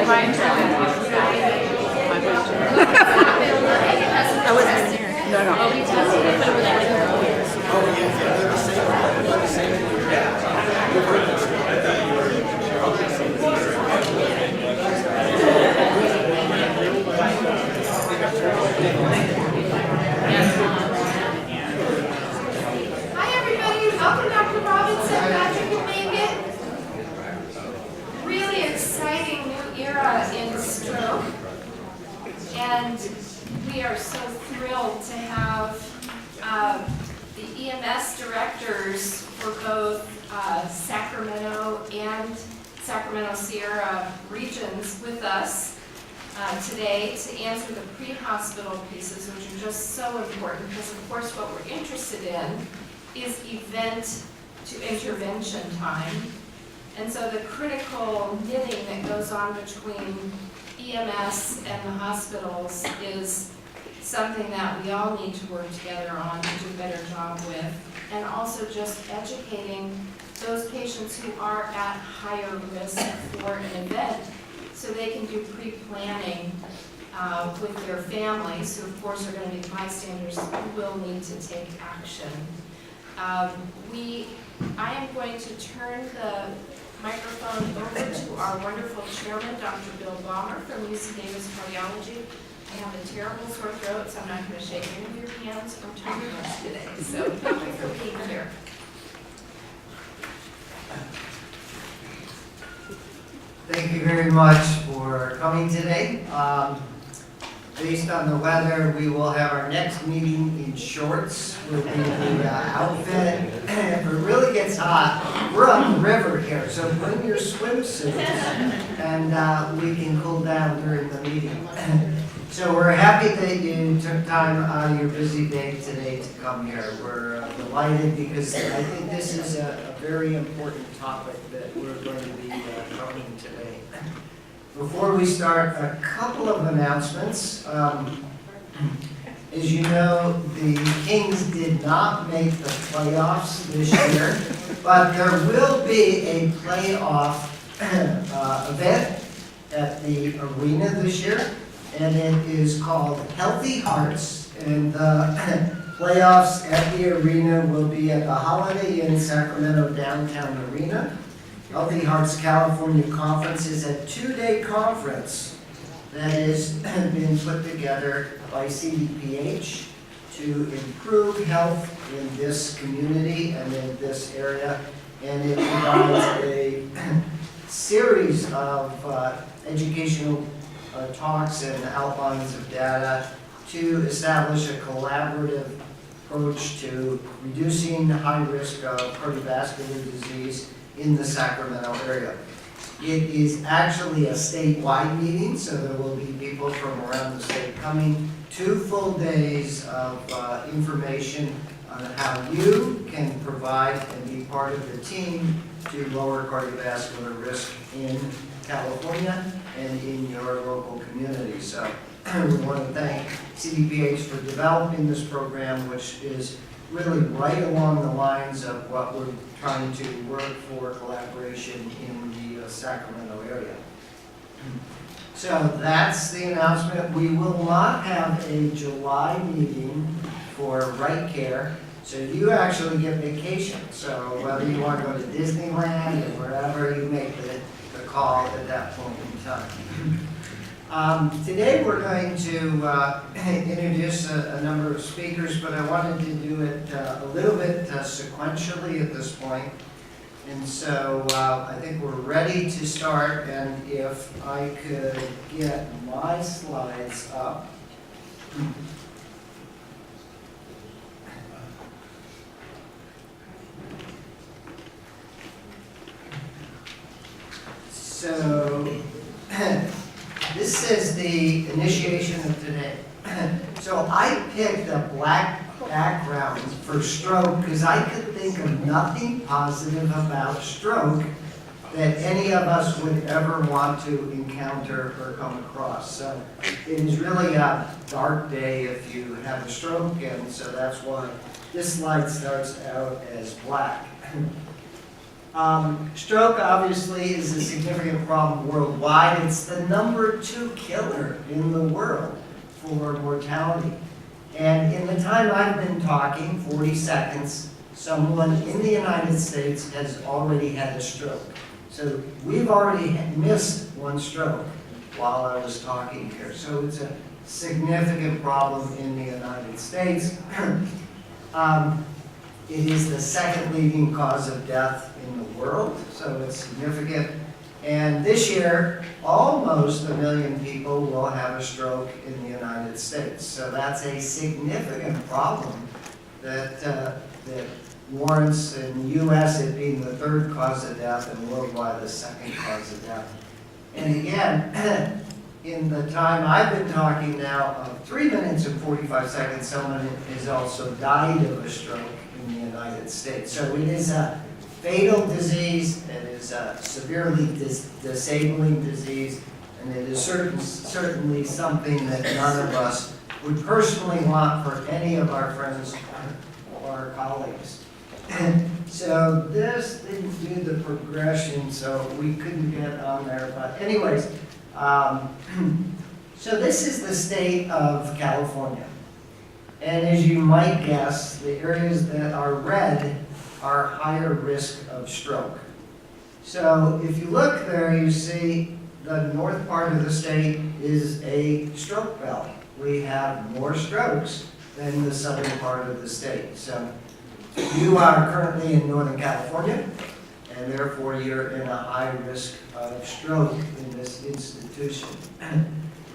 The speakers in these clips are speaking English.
My turn. I wasn't even here. No, no. Hi everybody, welcome Dr. Robinson, Patrick and Megan. Really exciting new era in stroke. And we are so thrilled to have the EMS directors for both Sacramento and Sacramento Sierra regions with us today to answer the pre-hospital pieces, which are just so important because, of course, what we're interested in is event to intervention time. And so the critical knitting that goes on between EMS and the hospitals is something that we all need to work together on to do a better job with. And also just educating those patients who are at higher risk for an event so they can do pre-planning with their families, who of course are going to be bystanders who will need to take action. I am going to turn the microphone over to our wonderful chairman, Dr. Bill Baumer from UC Davis Cardiology. I have a terrible sore throat, so I'm not going to shake any of your hands or tongues today. So thank you for being here. Thank you very much for coming today. Based on the weather, we will have our next meeting in shorts with the outfit. If it really gets hot, we're on the river here, so bring your swimsuits and we can cool down during the meeting. So we're happy that you took time out of your busy day today to come here. We're delighted because I think this is a very important topic that we're going to be covering today. Before we start, a couple of announcements. As you know, the Kings did not make the playoffs this year, but there will be a playoff event at the arena this year, and it is called Healthy Hearts, and the playoffs at the arena will be at the Holiday Inn Sacramento Downtown Arena. Healthy Hearts California Conference is a two-day conference that has been put together by CDPH to improve health in this community and in this area, and it provides a series of educational talks and outlines of data to establish a collaborative approach to reducing high risk of cardiovascular disease in the Sacramento area. It is actually a statewide meeting, so there will be people from around the state coming. 2 full days of information on how you can provide and be part of the team to lower cardiovascular risk in California and in your local community. So we want to thank CDPH for developing this program, which is really right along the lines of what we're trying to work for collaboration in the Sacramento area. So that's the announcement. We will not have a July meeting for RightCare, so you actually get vacation. So whether you want to go to Disneyland or wherever, you make the call at that point in time. Today we're going to introduce a number of speakers, but I wanted to do it a little bit sequentially at this point. And so I think we're ready to start, and if I could get my slides up. So this is the initiation of today. So I picked a black background for stroke because I could think of nothing positive about stroke that any of us would ever want to encounter or come across. So it is really a dark day if you have a stroke, and so that's why this slide starts out as black. Stroke obviously is a significant problem worldwide. It's the #2 killer in the world for mortality. And in the time I've been talking, 40 seconds, someone in the United States has already had a stroke. So we've already missed one stroke while I was talking here. So it's a significant problem in the United States. It is the second leading cause of death in the world, so it's significant. And this year, almost 1 million people will have a stroke in the United States. So that's a significant problem that warrants in the U.S. it being the 3rd cause of death and worldwide the 2nd cause of death. And again, in the time I've been talking now of 3 minutes and 45 seconds, someone has also died of a stroke in the United States. So it is a fatal disease, it is a severely disabling disease, and it is certainly something that none of us would personally want for any of our friends or our colleagues. And so this didn't do the progression, so we couldn't get on there. But anyways, so this is the state of California. And as you might guess, the areas that are red are higher risk of stroke. So if you look there, you see the north part of the state is a stroke belt. We have more strokes than the southern part of the state. So you are currently in Northern California, and therefore you're in a high risk of stroke in this institution.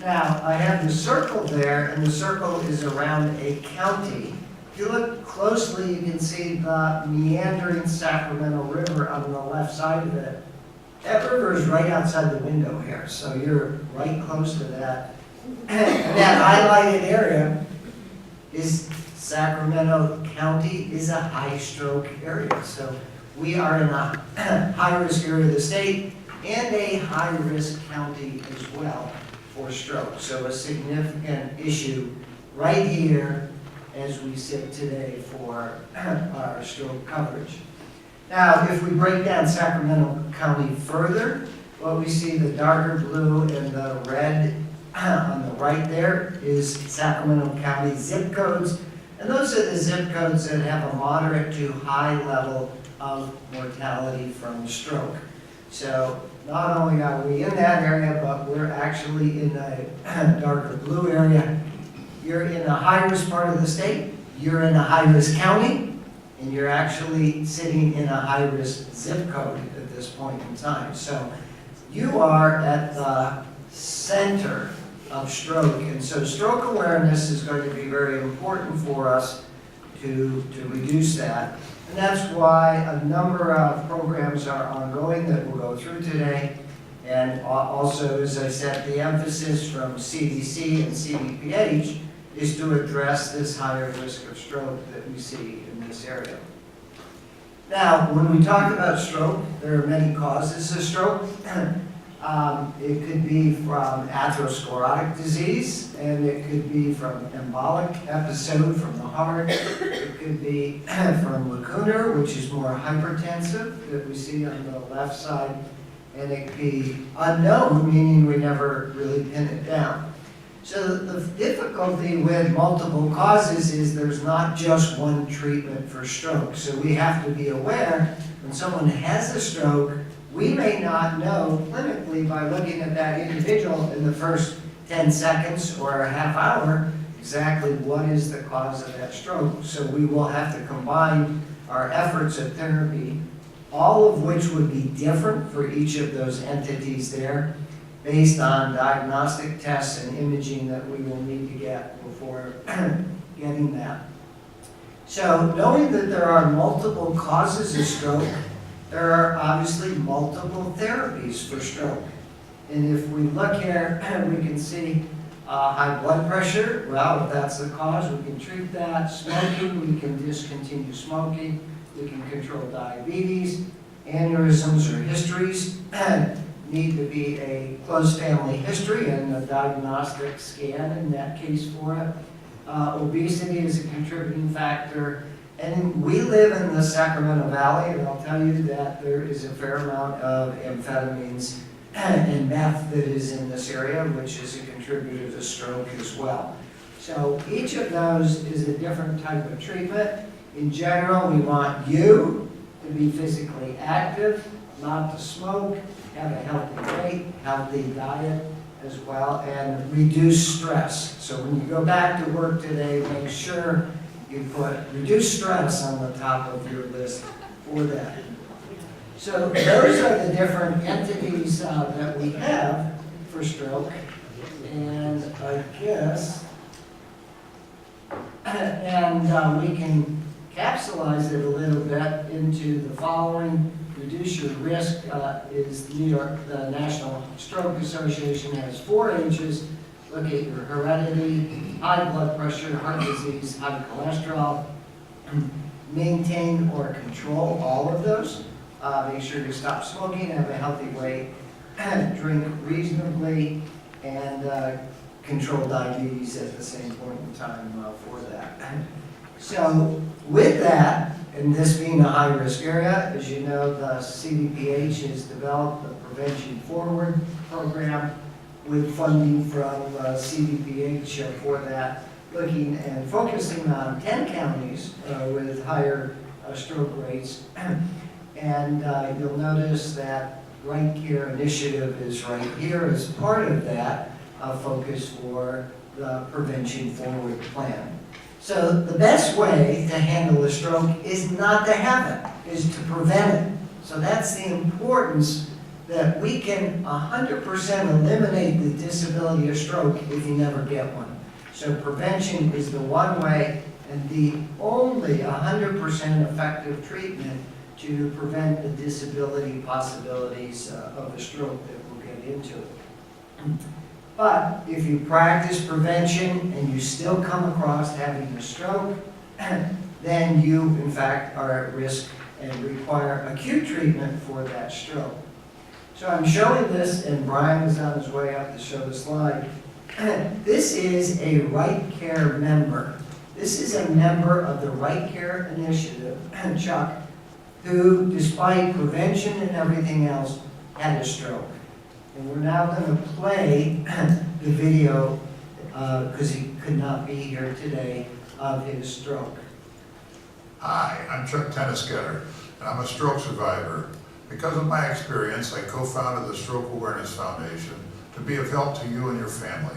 Now, I have the circle there, and the circle is around a county. If you look closely, you can see the meandering Sacramento River on the left side of it. That river is right outside the window here, so you're right close to that. And that highlighted area is Sacramento County is a high stroke area. So we are in a high risk area of the state and a high risk county as well for stroke. So a significant issue right here as we sit today for our stroke coverage. Now, if we break down Sacramento County further, what we see the darker blue and the red on the right there is Sacramento County zip codes. And those are the zip codes that have a moderate to high level of mortality from stroke. So not only are we in that area, but we're actually in the darker blue area. You're in the high-risk part of the state, you're in a high-risk county, and you're actually sitting in a high-risk zip code at this point in time. So you are at the center of stroke, and so stroke awareness is going to be very important for us to reduce that. And that's why a number of programs are ongoing that we'll go through today. And also, as I said, the emphasis from CDC and CDPH is to address this higher risk of stroke that we see in this area. Now, when we talk about stroke, there are many causes of stroke. It could be from atherosclerotic disease, and it could be from embolic episode from the heart. It could be from lacunar, which is more hypertensive, that we see on the left side. And it could be unknown, meaning we never really pin it down. So the difficulty with multiple causes is there's not just one treatment for stroke. So we have to be aware when someone has a stroke, we may not know clinically by looking at that individual in the first 10 seconds or a half hour exactly what is the cause of that stroke. So we will have to combine our efforts of therapy, all of which would be different for each of those entities there, based on diagnostic tests and imaging that we will need to get before getting that. So knowing that there are multiple causes of stroke, there are obviously multiple therapies for stroke. And if we look here, we can see high blood pressure. Well, if that's the cause, we can treat that. Smoking, we can discontinue smoking. We can control diabetes. Aneurysms or histories need to be a close family history and a diagnostic scan in that case for it. Obesity is a contributing factor. And we live in the Sacramento Valley, and I'll tell you that there is a fair amount of amphetamines and meth that is in this area, which is a contributor to stroke as well. So each of those is a different type of treatment. In general, we want you to be physically active, not to smoke, have a healthy weight, healthy diet as well, and reduce stress. So when you go back to work today, make sure you put reduce stress on the top of your list for that. So those are the different entities that we have for stroke. And I guess, we can capsulize it a little bit into the following. Reduce your risk is New York, the National Stroke Association has 4 H's. Look at your heredity, high blood pressure, heart disease, high cholesterol. Maintain or control all of those. Make sure you stop smoking, have a healthy weight, drink reasonably, and control diabetes at the same point in time for that. So with that, and this being a high-risk area, as you know, the CDPH has developed the Prevention Forward program with funding from CDPH for that, looking and focusing on 10 counties with higher stroke rates. And you'll notice that RightCare initiative is right here as part of that focus for the Prevention Forward plan. So the best way to handle a stroke is not to have it, is to prevent it. So that's the importance that we can 100% eliminate the disability of stroke if you never get one. So prevention is the one way and the only 100% effective treatment to prevent the disability possibilities of a stroke that we'll get into. But if you practice prevention and you still come across having a stroke, then you, in fact, are at risk and require acute treatment for that stroke. So I'm showing this, and Brian is on his way up to show the slide. This is a RightCare member. This is a member of the RightCare initiative, Chuck, who, despite prevention and everything else, had a stroke. And we're now going to play the video, because he could not be here today, of his stroke. Hi, I'm Chuck Tennisgetter, and I'm a stroke survivor. Because of my experience, I co-founded the Stroke Awareness Foundation to be of help to you and your family.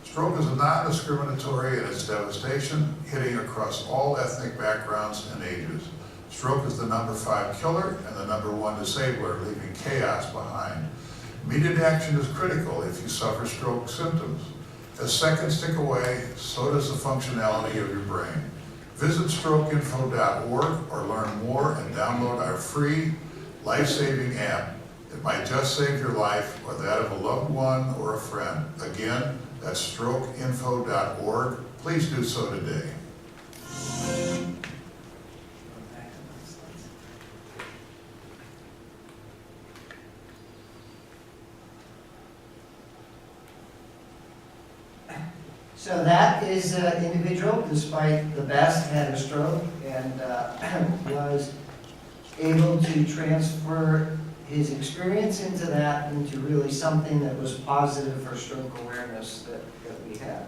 Stroke is non-discriminatory in its devastation, hitting across all ethnic backgrounds and ages. Stroke is the #5 killer and the #1 disabler, leaving chaos behind. Immediate action is critical if you suffer stroke symptoms. As seconds tick away, so does the functionality of your brain. Visit strokeinfo.org or learn more and download our free life-saving app. It might just save your life or that of a loved one or a friend. Again, that's strokeinfo.org. Please do so today. So that is an individual, despite the best, had a stroke and was able to transfer his experience into that, into really something that was positive for stroke awareness that we have.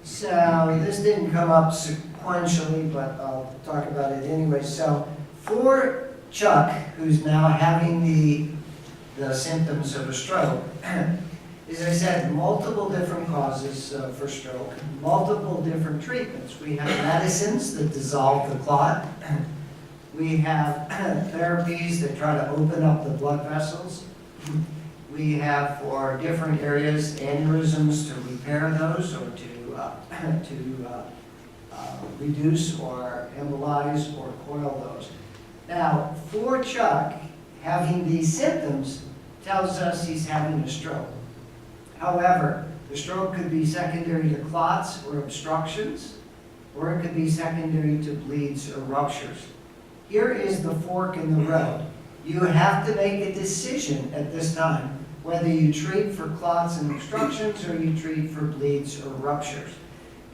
So this didn't come up sequentially, but I'll talk about it anyway. So for Chuck, who's now having the symptoms of a stroke, as I said, multiple different causes for stroke, multiple different treatments. We have medicines that dissolve the clot. We have therapies that try to open up the blood vessels. We have, for different areas, aneurysms to repair those or to reduce or embolize or coil those. Now, for Chuck, having these symptoms tells us he's having a stroke. However, the stroke could be secondary to clots or obstructions, or it could be secondary to bleeds or ruptures. Here is the fork in the road. You have to make a decision at this time whether you treat for clots and obstructions or you treat for bleeds or ruptures.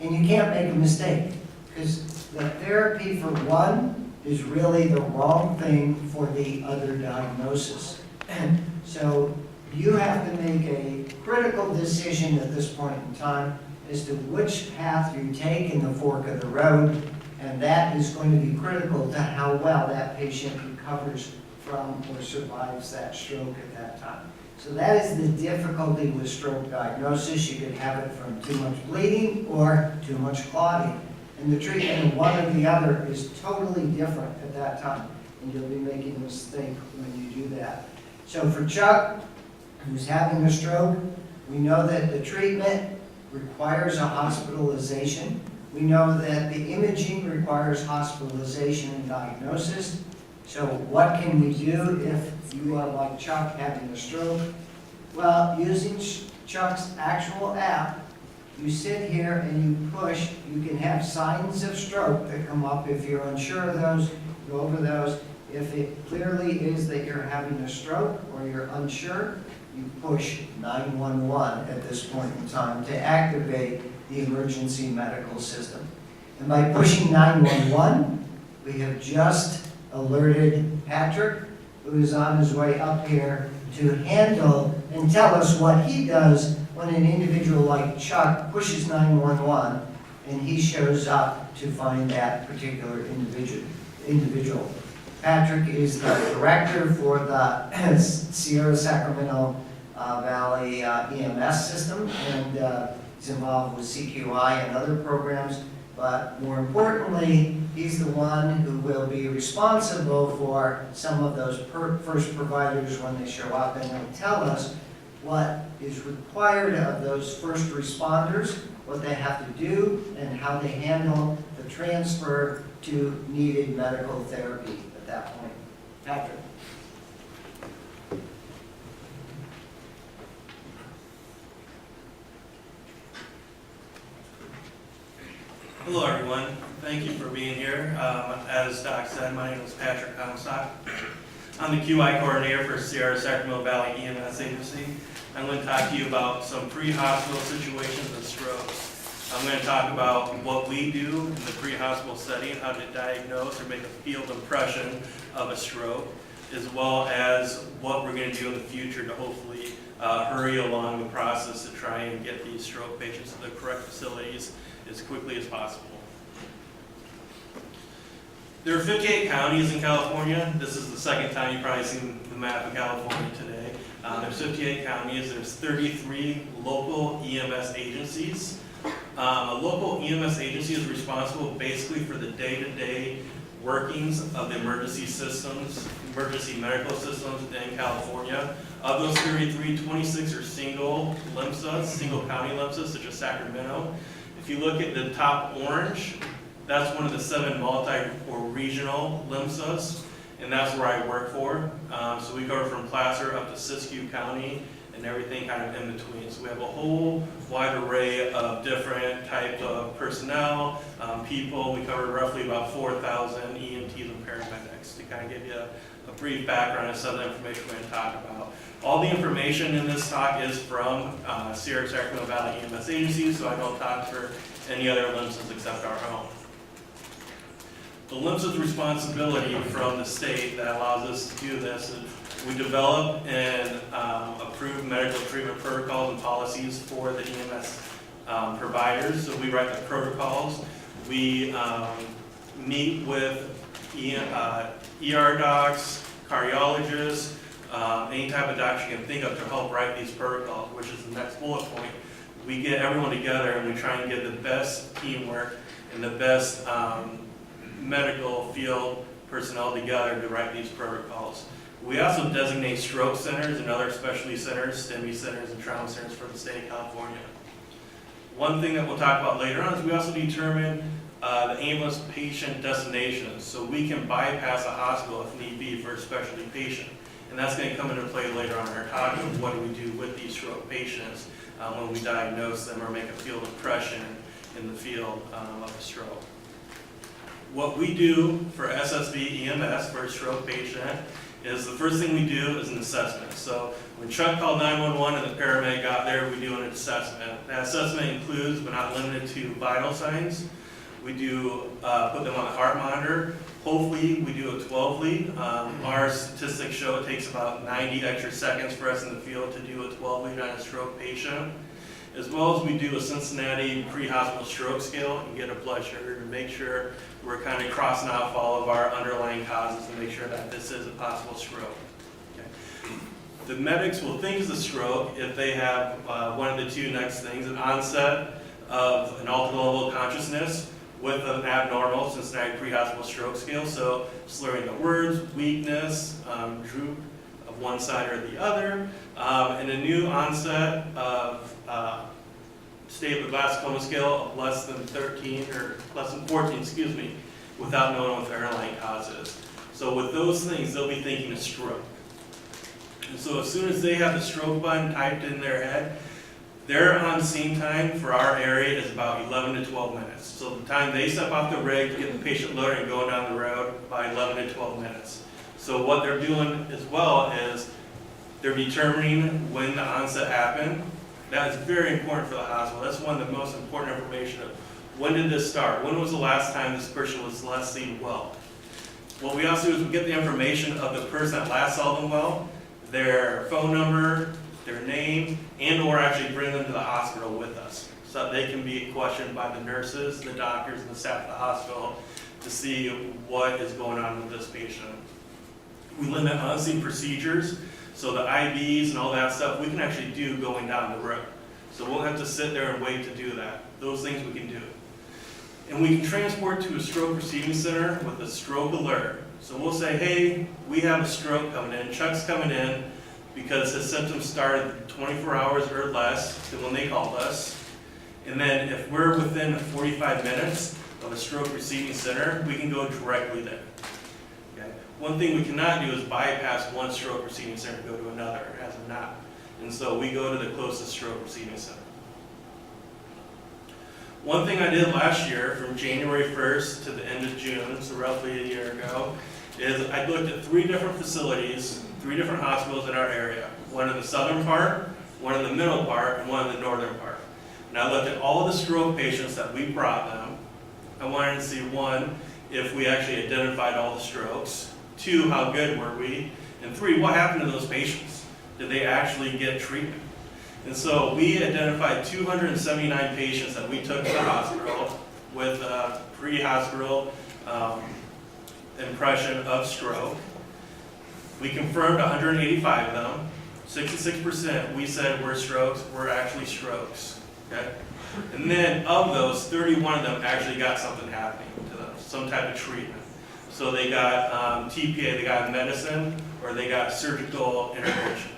And you can't make a mistake, Because the therapy for one is really the wrong thing for the other diagnosis. And so you have to make a critical decision at this point in time as to which path you take in the fork of the road, and that is going to be critical to how well that patient recovers from or survives that stroke at that time. So that is the difficulty with stroke diagnosis. You could have it from too much bleeding or too much clotting. And the treatment of one or the other is totally different at that time. And you'll be making a mistake when you do that. So for Chuck, who's having a stroke, we know that the treatment requires a hospitalization. We know that the imaging requires hospitalization and diagnosis. So what can we do if you are like Chuck having a stroke? Well, using Chuck's actual app, you sit here and you push. You can have signs of stroke that come up. If you're unsure of those, go over those. If it clearly is that you're having a stroke or you're unsure, you push 911 at this point in time to activate the emergency medical system. And by pushing 911, we have just alerted Patrick, who is on his way up here to handle and tell us what he does when an individual like Chuck pushes 911 and he shows up to find that particular individual. Patrick is the director for the Sierra-Sacramento Valley EMS system, and he's involved with CQI and other programs. But more importantly, he's the one who will be responsible for some of those first providers when they show up, and he'll tell us what is required of those first responders, what they have to do, and how they handle the transfer to needed medical therapy at that point. Patrick. Hello everyone, thank you for being here. As Doc said, my name is Patrick Comstock. I'm the QI coordinator for Sierra-Sacramento Valley EMS Agency. I'm going to talk to you about some pre-hospital situations and strokes. I'm going to talk about what we do in the pre-hospital setting, how to diagnose or make a field impression of a stroke, as well as what we're going to do in the future to hopefully hurry along the process to try and get these stroke patients to the correct facilities as quickly as possible. There are 58 counties in California. This is the second time you've probably seen the map of California today. There's 58 counties. There's 33 local EMS agencies. A local EMS agency is responsible basically for the day-to-day workings of the emergency systems, emergency medical systems in California. Of those 33, 26 are single LIMSAs, single county LIMSAs, such as Sacramento. If you look at the top orange, that's one of the 7 multi or regional LIMSAs, and that's where I work for. So we cover from Placer up to Siskiyou County and everything kind of in between. So we have a whole wide array of different types of personnel, people. We cover roughly about 4,000 EMTs and paramedics to kind of give you a brief background of some of the information we're going to talk about. All the information in this talk is from Sierra-Sacramento Valley EMS Agency, so I don't talk for any other LIMSAs except our own. The LIMSA's responsibility from the state that allows us to do this is we develop and approve medical treatment protocols and policies for the EMS providers. So we write the protocols. We meet with ER docs, cardiologists, any type of doctor you can think of to help write these protocols, which is the next bullet point. We get everyone together and we try and get the best teamwork and the best medical field personnel together to write these protocols. We also designate stroke centers and other specialty centers, STEMI centers, and trauma centers for the state of California. One thing that we'll talk about later on is we also determine the ambulance patient destinations, so we can bypass a hospital if need be for a specialty patient. And that's going to come into play later on in our talk of what do we do with these stroke patients when we diagnose them or make a field impression in the field of a stroke. What we do for SSV EMS for a stroke patient is the first thing we do is an assessment. So when Chuck called 911 and the paramedic got there, we do an assessment. That assessment includes, but not limited to, vital signs. We do put them on the heart monitor. Hopefully, we do a 12 lead. Our statistics show it takes about 90 extra seconds for us in the field to do a 12 lead on a stroke patient. As well as we do a Cincinnati pre-hospital stroke scale and get a blood sugar to make sure we're kind of crossing off all of our underlying causes to make sure that this is a possible stroke. Okay. The medics will think it's a stroke if they have one of the two next things, an onset of an altered level of consciousness with an abnormal Cincinnati pre-hospital stroke scale, so slurring the words, weakness, droop of one side or the other, and a new onset of stable glaucoma scale of less than 13 or less than 14, excuse me, without knowing what the underlying cause is. So with those things, they'll be thinking a stroke. And so as soon as they have the stroke button typed in their head, their on-scene time for our area is about 11 to 12 minutes. So the time they step off the rig to get the patient loaded and going down the road, by 11 to 12 minutes. So what they're doing as well is they're determining when the onset happened. That is very important for the hospital. That's one of the most important information of when did this start? When was the last time this person was last seen well? What we also do is we get the information of the person that last saw them well, their phone number, their name, and or actually bring them to the hospital with us so that they can be questioned by the nurses, the doctors, and the staff at the hospital to see what is going on with this patient. We limit on-scene procedures, so the IVs and all that stuff we can actually do going down the road. So we'll have to sit there and wait to do that. Those things we can do. And we can transport to a stroke receiving center with a stroke alert. So we'll say, hey, we have a stroke coming in. Chuck's coming in because his symptoms started 24 hours or less than when they called us. And then if we're within 45 minutes of a stroke receiving center, we can go directly there. Okay? One thing we cannot do is bypass one stroke receiving center and go to another. It has a knot. And so we go to the closest stroke receiving center. One thing I did last year, from January 1st to the end of June, so roughly a year ago, is I looked at 3 different facilities, 3 different hospitals in our area. One in the southern part, one in the middle part, and one in the northern part. And I looked at all of the stroke patients that we brought them. I wanted to see, 1, if we actually identified all the strokes. 2, how good were we? And 3, what happened to those patients? Did they actually get treatment? And so we identified 279 patients that we took to the hospital with a pre-hospital impression of stroke. We confirmed 185 of them. 66% we said were strokes, were actually strokes. Okay? And then of those, 31 of them actually got something happening to them, some type of treatment. So they got TPA, they got medicine, or they got surgical intervention,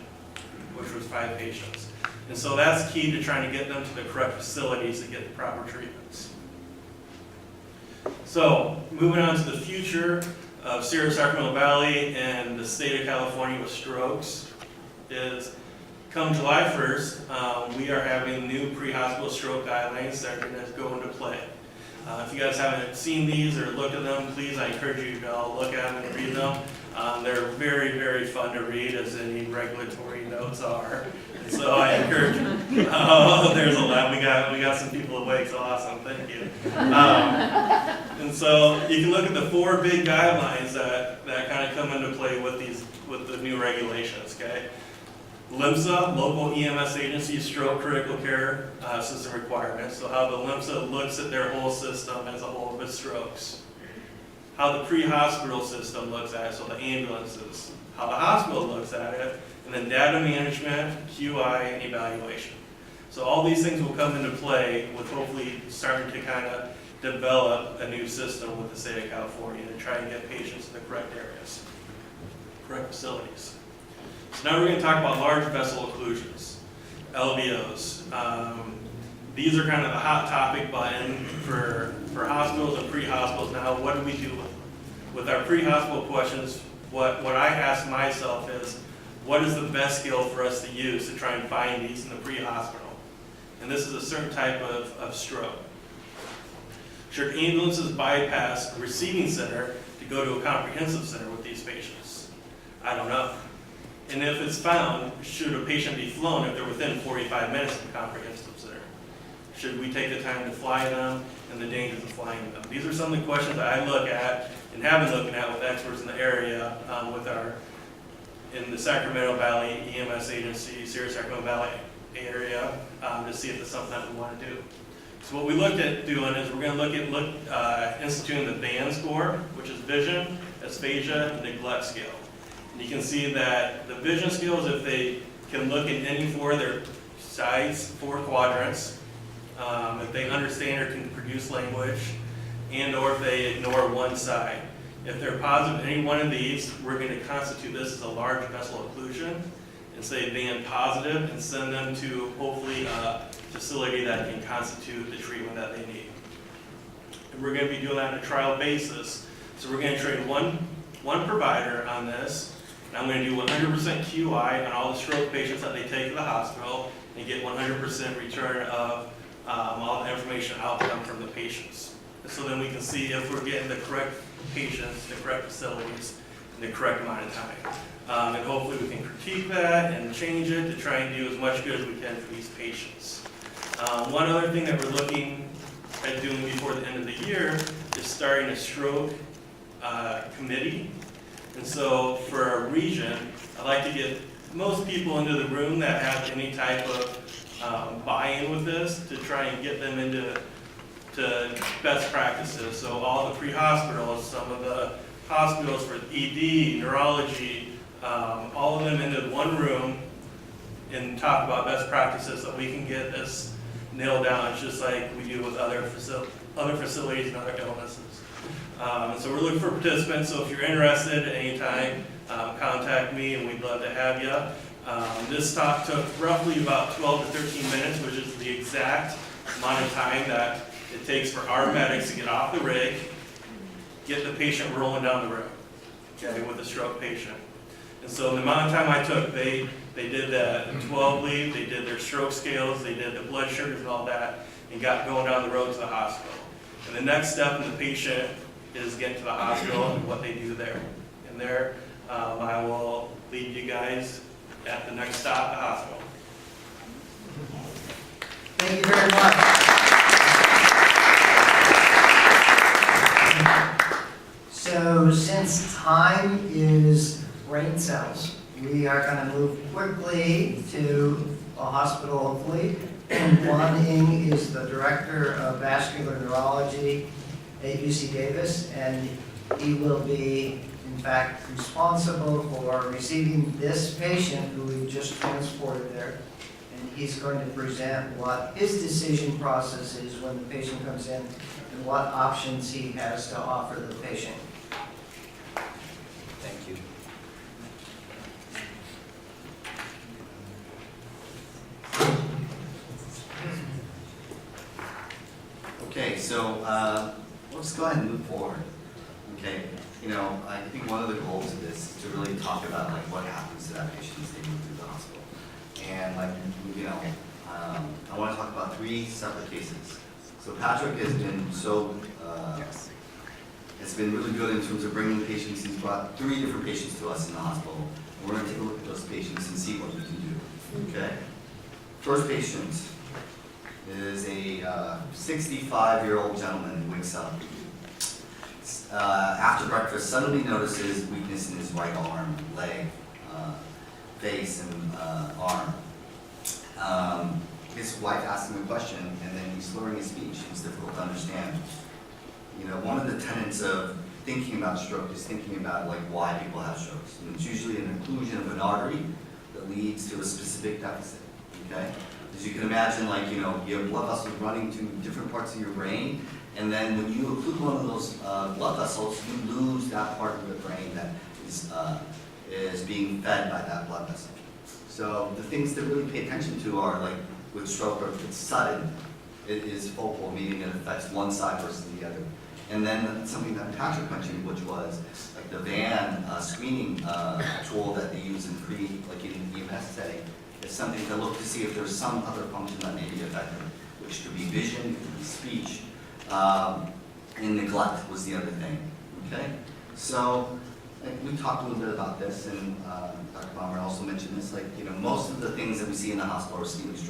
which was 5 patients. And so that's key to trying to get them to the correct facilities to get the proper treatments. So, moving on to the future of Sierra-Sacramento Valley and the state of California with strokes is, come July 1st, we are having new pre-hospital stroke guidelines that are going to go into play. If you guys haven't seen these or looked at them, please, I encourage you to all look at them and read them. They're very, very fun to read, as any regulatory notes are. And so I encourage you. Oh, there's a lot. We got some people awake, so awesome. Thank you. And so you can look at the 4 big guidelines that kind of come into play with the new regulations. Okay. LIMSA, local EMS agency stroke critical care system requirements. So how the LIMSA looks at their whole system as a whole with strokes. How the pre-hospital system looks at it, so the ambulances. How the hospital looks at it, and then data management, QI, and evaluation. So all these things will come into play with hopefully starting to kind of develop a new system with the state of California to try and get patients in the correct areas, correct facilities. So now we're going to talk about large vessel occlusions, LVOs. These are kind of the hot topic button for hospitals and pre-hospitals. Now, what do we do with our pre-hospital questions? What I ask myself is, what is the best skill for us to use to try and find these in the pre-hospital? And this is a certain type of stroke. Should ambulances bypass a receiving center to go to a comprehensive center with these patients? I don't know. And if it's found, should a patient be flown if they're within 45 minutes of the comprehensive center? Should we take the time to fly them, and the dangers of flying them? These are some of the questions that I look at and have been looking at with experts in the area, in the Sacramento Valley EMS agency, Sierra-Sacramento Valley area, to see if it's something that we want to do. So what we looked at doing is we're going to look at instituting the VAN score, which is vision, aphasia, and neglect scale. And you can see that the vision skills, if they can look at any four of their sides, 4 quadrants, if they understand or can produce language, and or if they ignore one side. If they're positive in any one of these, we're going to constitute this as a large vessel occlusion and say VAN positive and send them to hopefully a facility that can constitute the treatment that they need. And we're going to be doing that on a trial basis. So we're going to train one provider on this, and I'm going to do 100% QI on all the stroke patients that they take to the hospital and get 100% return of all the information outcome from the patients. So then we can see if we're getting the correct patients, the correct facilities, in the correct amount of time. And hopefully we can critique that and change it to try and do as much good as we can for these patients. One other thing that we're looking at doing before the end of the year is starting a stroke committee. And so for our region, I'd like to get most people into the room that have any type of buy-in with this to try and get them into best practices. So all the pre-hospitals, some of the hospitals for ED, neurology, all of them into one room and talk about best practices so we can get this nailed down. It's just like we do with other facilities and other illnesses. And so we're looking for participants, so if you're interested at any time, contact me and we'd love to have you. This talk took roughly about 12 to 13 minutes, which is the exact amount of time that it takes for our medics to get off the rig, get the patient rolling down the road, okay, with a stroke patient. And so the amount of time I took, they did the 12 lead, they did their stroke scales, they did the blood sugars and all that, and got going down the road to the hospital. And the next step in the patient is getting to the hospital and what they do there. And there, I will lead you guys at the next stop, the hospital. Thank you very much. So since time is brain cells, we are going to move quickly to a hospital, hopefully. Kwan is the Director of Vascular Neurology at UC Davis, and he will be, in fact, responsible for receiving this patient who we just transported there. And he's going to present what his decision process is when the patient comes in and what options he has to offer the patient. Thank you. Okay, so let's go ahead and move forward. Okay, I think one of the goals of this is to really talk about like what happens to that patient as they move through the hospital. And I want to talk about 3 separate cases. So Patrick has been it's been really good in terms of bringing patients. He's brought 3 different patients to us in the hospital. And we're going to take a look at those patients and see what we can do. Okay. First patient is a 65-year-old gentleman who wakes up after breakfast, suddenly notices weakness in his right arm, leg, face, and arm. His wife asked him a question, and then he's slurring his speech. It's difficult to understand. One of the tenets of thinking about stroke is thinking about like why people have strokes. And it's usually an occlusion of an artery that leads to a specific deficit. Okay. As you can imagine, like, you have blood vessels running to different parts of your brain, and then when you occlude one of those blood vessels, you lose that part of the brain that is being fed by that blood vessel. So the things to really pay attention to are, like, with stroke, or if it's sudden, it is focal, meaning it affects one side versus the other. And then something that Patrick mentioned, which was like the VAN screening tool that they use in EMS setting. It's something to look to see if there's some other function that may be affected, which could be vision, it could be speech, and neglect was the other thing. Okay, so we talked a little bit about this, and Dr. Bomber also mentioned this. Like, most of the things that we see in the hospital are ischemic stroke.